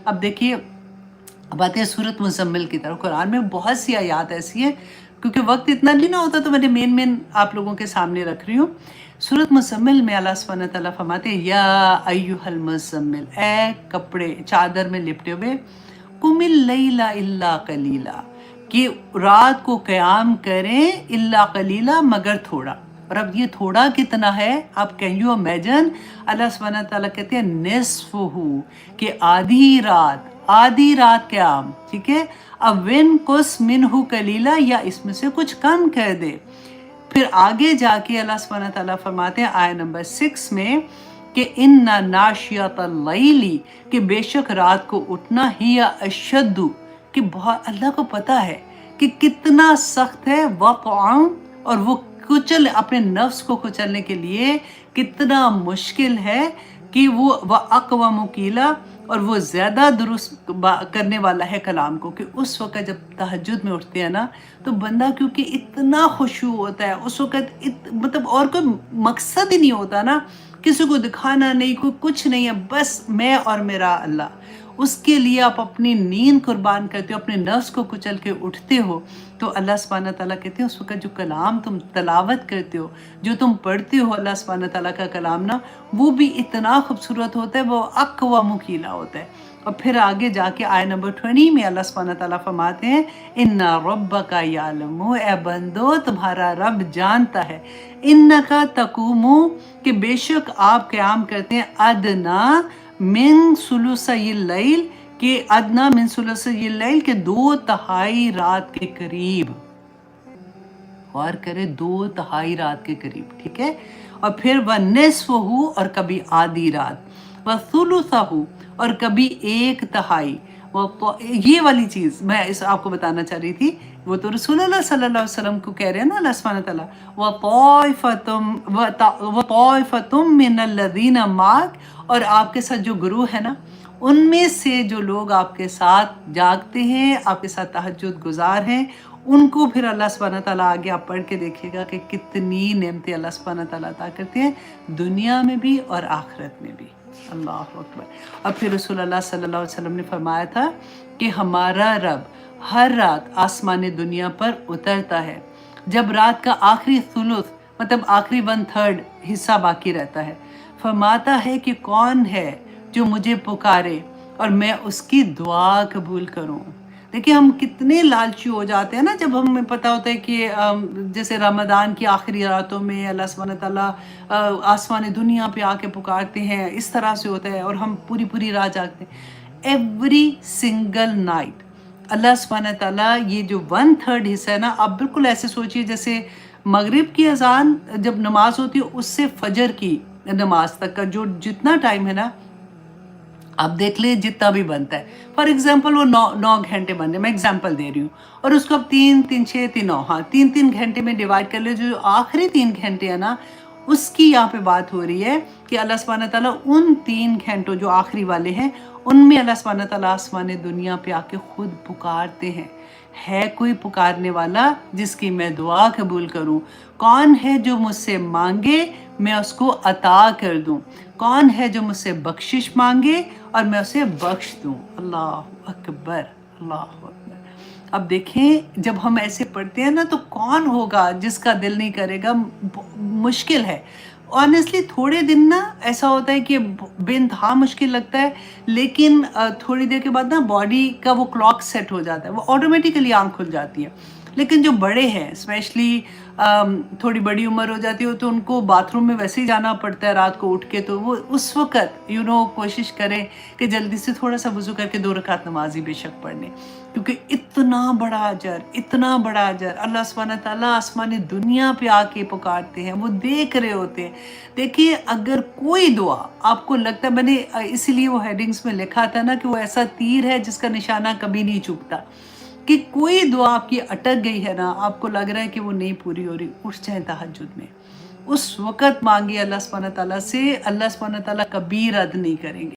اب دیکھیے اب آتے ہیں سورۃ مزمل کی طرف. قرآن میں بہت سی آیات ایسی ہیں، کیونکہ وقت اتنا نہیں نہ ہوتا تو میں نے مین آپ لوگوں کے سامنے رکھ رہی ہوں. سورۃ مزمل میں اللہ سبحانہ تعالیٰ فرماتے ہیں یا ایھا المزمل، اے کپڑے چادر میں لپٹے ہوئے، قم اللیل الا قلیلا، کہ رات کو قیام کریں الا قلیلا، مگر تھوڑا. اور اب یہ تھوڑا کتنا ہے؟ آپ کین یو امیجن؟ اللہ سبحانہ تعالیٰ کہتے ہیں نصفہ، کہ آدھی رات قیام، ٹھیک ہے. اب وین کس منہ قلیلا، یا اس میں سے کچھ کم کر دے. پھر آگے جا کے اللہ سبحانہ تعالیٰ فرماتے ہیں آیت نمبر 6 میں کہ ان ناشیۃ اللیل، کہ بے شک رات کو اٹھنا ہی اشد، کہ بہت اللہ کو پتہ ہے کہ کتنا سخت ہے، وقعا، اور وہ اپنے نفس کو کچلنے کے لیے کتنا مشکل ہے، کہ وہ اقوام قیلا، اور وہ زیادہ درست کرنے والا ہے کلام کو. کہ اس وقت جب تہجد میں اٹھتے ہیں نا تو بندہ کیونکہ اتنا خشوع ہوتا ہے اس وقت، مطلب اور کوئی مقصد ہی نہیں ہوتا نا، کسی کو دکھانا نہیں، کوئی کچھ نہیں ہے، بس میں اور میرا اللہ. اس کے لیے آپ اپنی نیند قربان کرتے ہو، اپنے نفس کو کچل کے اٹھتے ہو. تو اللہ سبحانہ تعالیٰ کہتے ہیں اس وقت جو کلام تم تلاوت کرتے ہو، جو تم پڑھتے ہو اللہ سبحانہ تعالیٰ کا کلام نا، وہ بھی اتنا خوبصورت ہوتا ہے، وہ اقوام قیلا ہوتا ہے. اور پھر آگے جا کے آیت نمبر 20 میں اللہ سبحانہ تعالیٰ فرماتے ہیں ان ربک یعلم، اے بندو تمہارا رب جانتا ہے، انک تقوم، کہ بے شک آپ قیام کرتے ہیں، ادنا من ثلثی اللیل، کہ ادنا من ثلثی اللیل، کہ 2/3 رات کے قریب. غور کرے 2/3 رات کے قریب، ٹھیک ہے. اور پھر وَنِصْفُهُ، اور کبھی آدھی رات، وَثُلُثَهُ، اور کبھی 1/3. یہ والی چیز میں آپ کو بتانا چاہ رہی تھی، وہ تو رسول اللہ صلی اللہ علیہ وسلم کو کہہ رہے ہیں نا اللہ سبحانہ تعالیٰ، وَطَائِفَةٌ مِّنَ الَّذِينَ مَعَكَ، اور آپ کے ساتھ جو گروہ ہے نا، ان میں سے جو لوگ آپ کے ساتھ جاگتے ہیں، آپ کے ساتھ تہجد گزار ہیں، ان کو پھر اللہ سبحانہ تعالیٰ آگے آپ پڑھ کے دیکھیے گا کہ کتنی نعمتیں اللہ سبحانہ تعالیٰ عطا کرتے ہیں، دنیا میں بھی اور آخرت میں بھی. اللہ اکبر. اور پھر رسول اللہ صلی اللہ علیہ وسلم نے فرمایا تھا کہ ہمارا رب ہر رات آسمان دنیا پر اترتا ہے جب رات کا آخری ثلث، مطلب آخری 1/3 حصہ باقی رہتا ہے. فرماتا ہے کہ کون ہے جو مجھے پکارے اور میں اس کی دعا قبول کروں. دیکھیں ہم کتنے لالچی ہو جاتے ہیں نا، جب ہمیں پتہ ہوتا ہے کہ جیسے رمضان کی آخری راتوں میں اللہ سبحانہ تعالیٰ آسمان دنیا پہ آ کے پکارتے ہیں، اس طرح سے ہوتا ہے، اور ہم پوری رات جاگتے ہیں. ایوری سنگل نائٹ اللہ سبحانہ تعالیٰ یہ جو 1/3 حصہ ہے نا، آپ بالکل ایسے سوچئے جیسے مغرب کی اذان جب نماز ہوتی ہے اس سے فجر کی نماز تک کا جو جتنا ٹائم ہے نا، آپ دیکھ لیں جتنا بھی بنتا ہے. فار ایگزامپل وہ 9 گھنٹے بن رہے، میں ایگزامپل دے رہی ہوں، اور اس کو اب 3 3 6 3 9، ہاں 3 گھنٹے میں ڈیوائڈ کر لے. جو آخری 3 گھنٹے ہیں نا، اس کی یہاں پہ بات ہو رہی ہے کہ اللہ سبحانہ تعالیٰ ان 3 گھنٹوں جو آخری والے ہیں ان میں اللہ سبحانہ تعالیٰ آسمان دنیا پہ آ کے خود پکارتے ہیں. ہے کوئی پکارنے والا جس کی میں دعا قبول کروں؟ کون ہے جو مجھ سے مانگے میں اس کو عطا کر دوں؟ کون ہے جو مجھ سے بخشش مانگے اور میں اسے بخش دوں؟ اللہ اکبر، اللہ اکبر. اب دیکھیں جب ہم ایسے پڑھتے ہیں نا تو کون ہوگا جس کا دل نہیں کرے گا؟ مشکل ہے آنیسٹلی. تھوڑے دن نا ایسا ہوتا ہے کہ بے انتہا مشکل لگتا ہے، لیکن تھوڑی دیر کے بعد نا باڈی کا وہ کلاک سیٹ ہو جاتا ہے، وہ آٹومیٹیکلی آنکھ کھل جاتی ہے. لیکن جو بڑے ہیں اسپیشلی تھوڑی بڑی عمر ہو جاتی ہو تو ان کو باتھ روم میں ویسے ہی جانا پڑتا ہے رات کو اٹھ کے، تو وہ اس وقت کوشش کریں کہ جلدی سے تھوڑا سا وضو کر کے 2 رکعت نماز ہی بے شک پڑھ لیں، کیونکہ اتنا بڑا اجر اللہ سبحانہ تعالیٰ آسمان دنیا پہ آ کے پکارتے ہیں، وہ دیکھ رہے ہوتے ہیں. دیکھیے اگر کوئی دعا آپ کو لگتا ہے، میں نے اسی لیے وہ ہیڈنگز میں لکھا تھا نا کہ وہ ایسا تیر ہے جس کا نشانہ کبھی نہیں چوکتا، کہ کوئی دعا آپ کی اٹک گئی ہے نا، آپ کو لگ رہا ہے کہ وہ نہیں پوری ہو رہی، اٹھ جائیں تہجد میں، اس وقت مانگے اللہ سبحانہ تعالیٰ سے، اللہ سبحانہ تعالیٰ کبھی رد نہیں کریں گے.